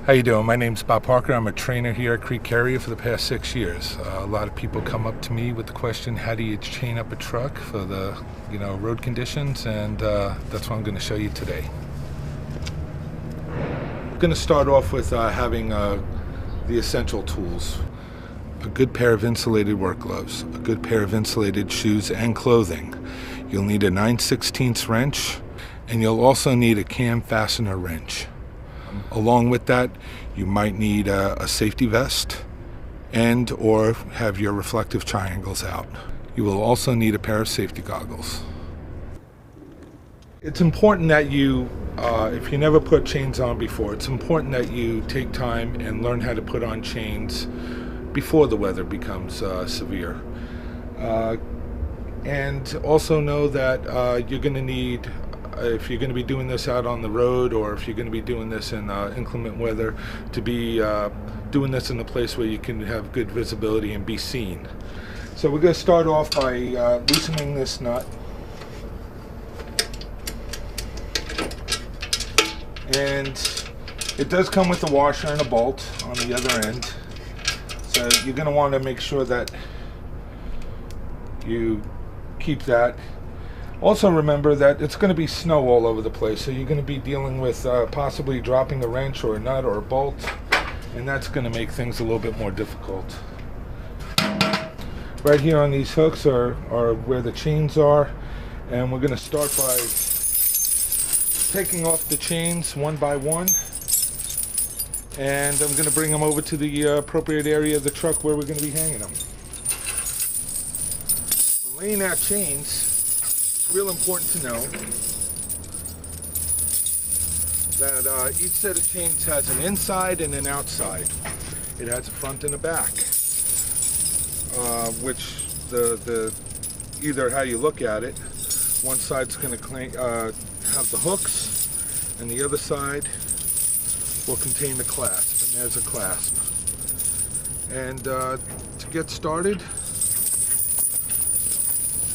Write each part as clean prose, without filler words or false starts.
How you doing? My name's Bob Parker. I'm a trainer here at Creek Carrier for the past 6 years. A lot of people come up to me with the question, how do you chain up a truck for the road conditions? And that's what I'm going to show you today. I'm going to start off with having the essential tools. A good pair of insulated work gloves, a good pair of insulated shoes and clothing. You'll need a 9/16 wrench, and you'll also need a cam fastener wrench. Along with that, you might need a safety vest and or have your reflective triangles out. You will also need a pair of safety goggles. It's important that you, if you never put chains on before, it's important that you take time and learn how to put on chains before the weather becomes severe. And also know that you're going to need, if you're going to be doing this out on the road, or if you're going to be doing this in inclement weather, to be doing this in a place where you can have good visibility and be seen. So we're going to start off by loosening this nut. And it does come with a washer and a bolt on the other end. So you're going to want to make sure that you keep that. Also remember that it's going to be snow all over the place, so you're going to be dealing with possibly dropping a wrench or a nut or a bolt, and that's going to make things a little bit more difficult. Right here on these hooks are where the chains are, and we're going to start by taking off the chains one by one, and I'm going to bring them over to the appropriate area of the truck where we're going to be hanging them. When laying out chains, real important to know that each set of chains has an inside and an outside. It has a front and a back, which the either how you look at it, one side's going to have the hooks, and the other side will contain the clasp, and there's a clasp. And to get started,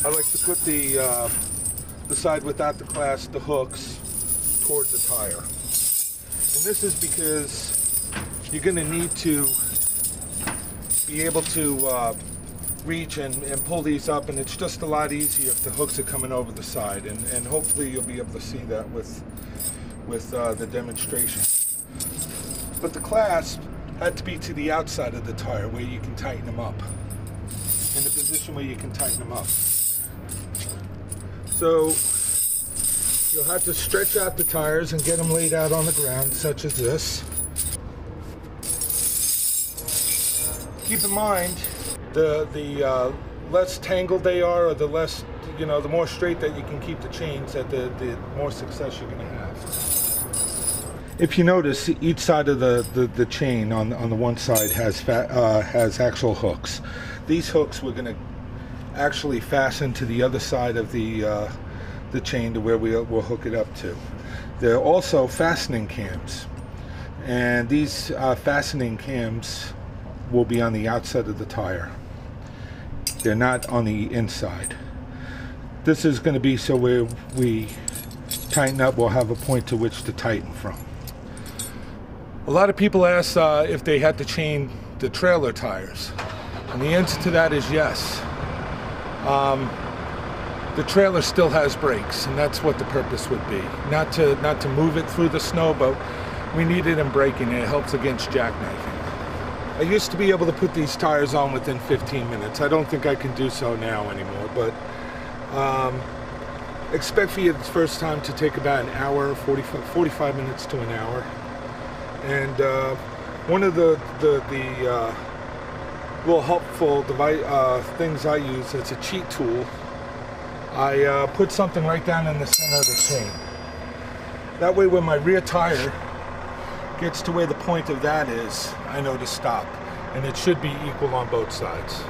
I like to put the side without the clasp, the hooks, toward the tire. And this is because you're going to need to be able to reach and pull these up, and it's just a lot easier if the hooks are coming over the side. And hopefully you'll be able to see that with the demonstration. But the clasp had to be to the outside of the tire where you can tighten them up. In the position where you can tighten them up. So you'll have to stretch out the tires and get them laid out on the ground, such as this. Keep in mind, the less tangled they are, or the less, the more straight that you can keep the chains, that the more success you're going to have. If you notice, each side of the chain on the one side has actual hooks. These hooks we're going to actually fasten to the other side of the chain to where we'll hook it up to. There are also fastening cams, and these fastening cams will be on the outside of the tire. They're not on the inside. This is going to be so where we tighten up, we'll have a point to which to tighten from. A lot of people ask if they had to chain the trailer tires, and the answer to that is yes. The trailer still has brakes, and that's what the purpose would be. Not to move it through the snow, but we need it in braking, and it helps against jackknifing. I used to be able to put these tires on within 15 minutes. I don't think I can do so now anymore, but expect for you the first time to take about an hour, 45 minutes to an hour. And one of the real helpful things I use as a cheat tool, I put something right down in the center of the chain. That way when my rear tire gets to where the point of that is, I know to stop. And it should be equal on both sides.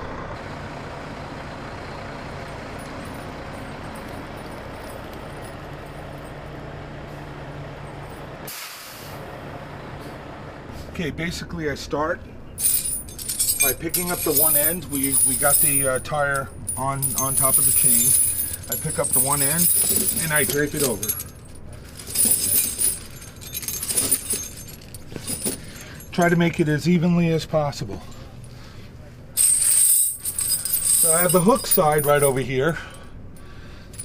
Okay, basically I start by picking up the one end. We got the tire on top of the chain. I pick up the one end and I drape it over. try to make it as evenly as possible. So I have the hook side right over here,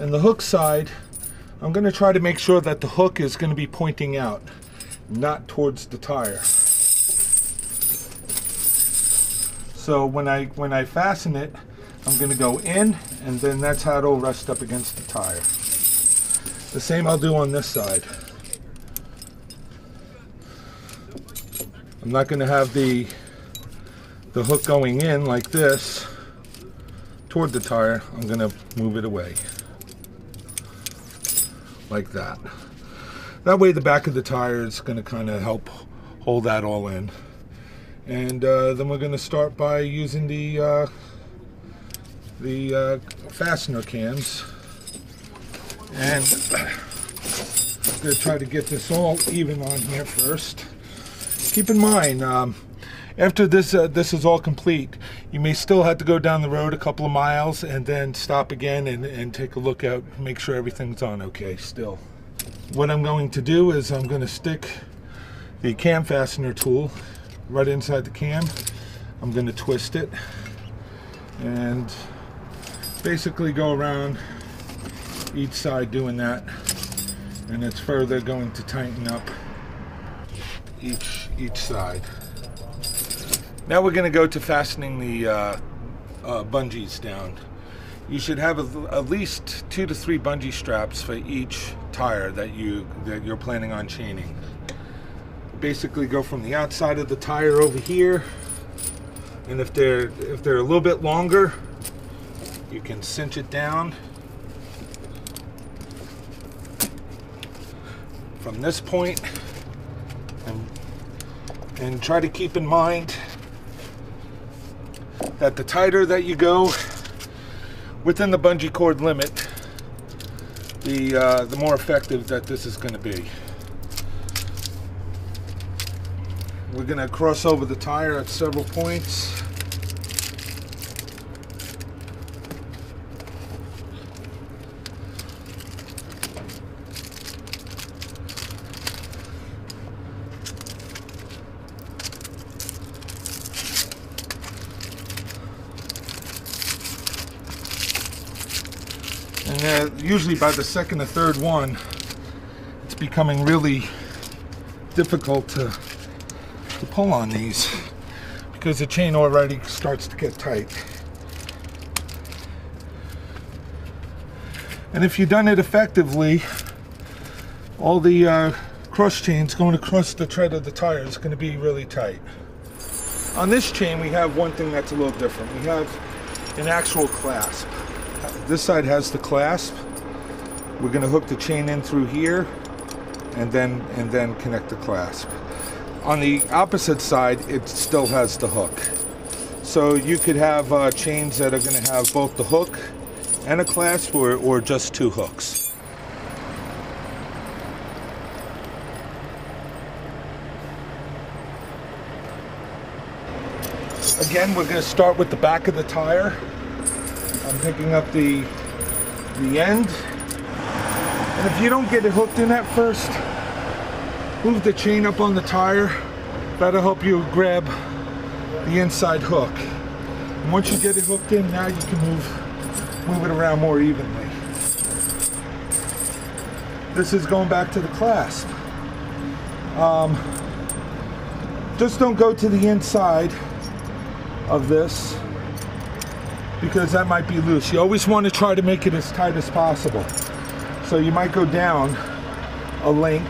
and the hook side, I'm going to try to make sure that the hook is going to be pointing out, not towards the tire. So when I fasten it, I'm going to go in, and then that's how it'll rest up against the tire. The same I'll do on this side. I'm not going to have the hook going in like this toward the tire. I'm going to move it away like that. That way the back of the tire is going to kind of help hold that all in. And then we're going to start by using the fastener cams. And I'm going to try to get this all even on here first. Keep in mind, after this is all complete, you may still have to go down the road a couple of miles and then stop again and take a look out, make sure everything's on okay still. What I'm going to do is I'm going to stick the cam fastener tool right inside the cam. I'm going to twist it and basically go around each side doing that, and it's further going to tighten up each side. Now we're going to go to fastening the bungees down. You should have at least 2 to 3 bungee straps for each tire that you're planning on chaining. Basically go from the outside of the tire over here, and if they're a little bit longer, you can cinch it down from this point, and try to keep in mind that the tighter that you go within the bungee cord limit, the more effective that this is going to be. We're going to cross over the tire at several points. And usually by the second or third one, it's becoming really difficult to pull on these because the chain already starts to get tight. And if you've done it effectively, all the cross chains going across the tread of the tire is going to be really tight. On this chain we have one thing that's a little different. We have an actual clasp. This side has the clasp. We're going to hook the chain in through here and then connect the clasp. On the opposite side, it still has the hook. So you could have chains that are going to have both the hook and a clasp, or just 2 hooks. Again, we're going to start with the back of the tire. I'm picking up the end. And if you don't get it hooked in at first, move the chain up on the tire. That'll help you grab the inside hook. And once you get it hooked in, now you can move it around more evenly. This is going back to the clasp. Just don't go to the inside of this, because that might be loose. You always want to try to make it as tight as possible. So you might go down a link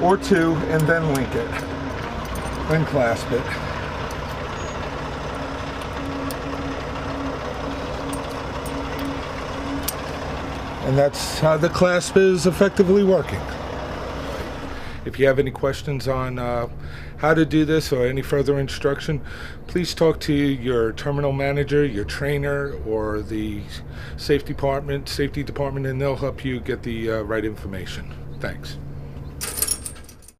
or 2 and then link it, then clasp it. And that's how the clasp is effectively working. If you have any questions on how to do this or any further instruction, please talk to your terminal manager, your trainer, or the safety department, and they'll help you get the right information. Thanks.